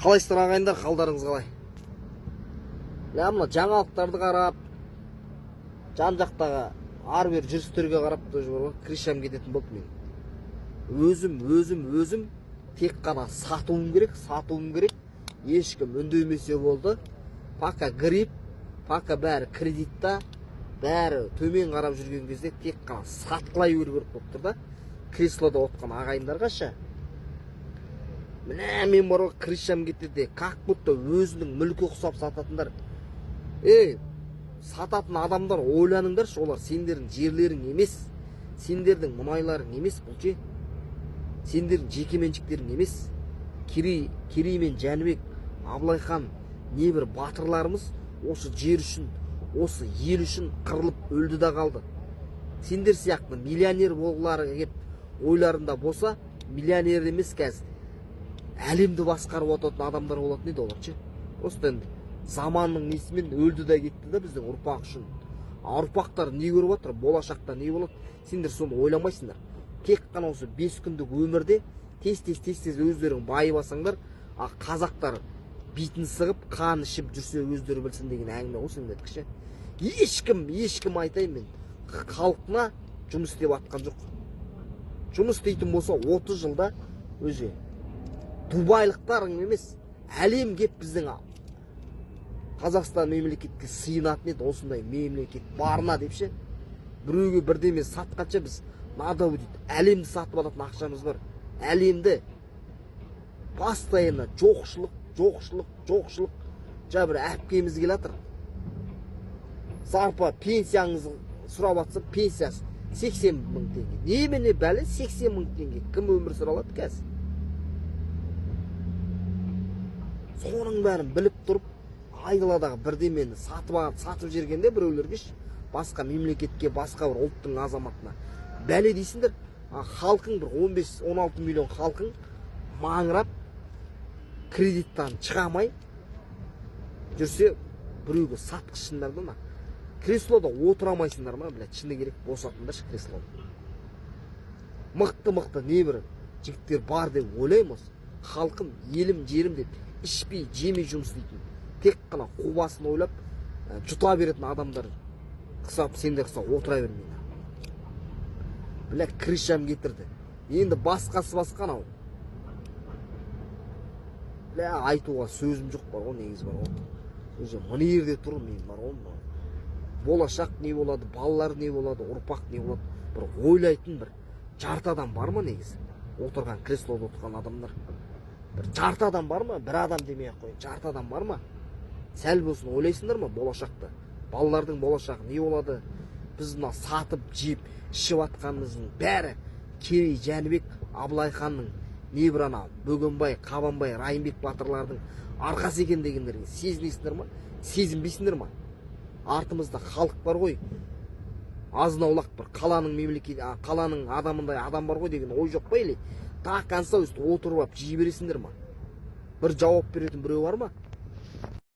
Қалайсыздар ағайындар, қалдарыңыз қалай? Мына жаңалықтарды қарап, жан жақтағы ар-бер жүрістерге қарап кришам кететін болды мен. Өзім тек қана сатуым керек. Ешкім үндемесе болды. Пока грип, пока бәрі кредитта, бәрі төмен қарап жүрген кезде тек қана сатқылай беру керек болып тұр да. Креслода отқан ағайындарға ше. Міне мен бар кришам кетеді, как будто өзінің мүлкі ұқсап сататындар. Сататын адамдар ойланыңдаршы, олар сендердің жерлерің емес, сендердің мұнайларың емес бұл же. Сендердің жекеменшіктерің емес. Керей мен Жәнібек, Абылайхан, небір батырларымыз осы жер үшін, осы ел үшін қырылып өлді да қалды. Сендер сияқты миллионер болғылары кеп ойларында болса, миллионер емес қазір. Әлемді басқарып отыратын адамдар болатын еді олар ше. Просто енді заманның несімен өлді да кетті да біздің ұрпақ үшін. Ұрпақтар не көріп отыр, болашақта не болады? Сендер соны ойламайсыңдар. Тек қана осы 5 күндік өмірде тез өздерің байы басаңдар, қазақтар бетін сығып, қан ішіп жүрсе өздері білсін деген әңгіме ғой сендердікі ше. Ешкім айтайын мен, халқына жұмыс істеп атқан жоқ. Жұмыс істейтін болса 30 жылда өзі дубайлықтарың емес, әлем кеп біздің Қазақстан мемлекетке сыйынатын еді, осындай мемлекет барына деп ше. Біреуге бірдеме сатқанша біз надо дейді, әлемді сатып алатын ақшамыз бар. Әлемді постоянно жоқшылық. Бір әпкеміз келатыр. Сарпа пенсияңыз сұрап атса, пенсиясы 80 мың теңге. Немене бәле 80 мың теңге? Кім өмір сұралады қазір? Соның бәрін біліп тұрып, айдаладағы бірдемені сатып жергенде біреулерге басқа мемлекетке, басқа бір ұлттың азаматына бәле дейсіңдер. Халқың бір 15-16 миллион халқың маңырап, кредиттан шығамай жүрсе, біреуге сатқышсыңдар да. Креслода отырамайсыңдар ма, блядь, шыны керек босатыңдаршы креслода. Мықты небір жігіттер бар деп ойлаймыз. Халқым, елім, жерім деп ішпей, жемей жұмыс істейтін. Тек қана қубасын ойлап, жұта беретін адамдар қысап, сендер қысап отыра бермейді. Бля, кришам кетірді. Енді басқасы анау. Бля, айтуға сөзім жоқ бар ғой, негіз бар ғой. Өзі мына жерде тұр мен бар ғой. Болашақ не болады, балалар не болады, ұрпақ не болады. Бір ойлайтын бір жарты адам бар ма негіз? Отырған креслода отырған адамдар. Бір жарты адам бар ма? Бір адам демей ақ қойын, жарты адам бар ма? Сәл болсын ойлайсыңдар ма болашақта? Балалардың болашағы не болады? Біз мына сатып, жеп, ішіп атқанымыздың бәрі Керей, Жәнібек, Абылайханның, небір ана Бөгенбай, Қабанбай, Райымбек батырлардың арқасы екен дегендерге сезінесіңдер ма? Сезінбейсіңдер ма? Артымызда халық бар ғой. Азын-аулақ бір қаланың адамындай адам бар ғой деген ой жоқ па или? Та конца отырып жей бересіңдер ма? Бір жауап беретін біреу бар ма?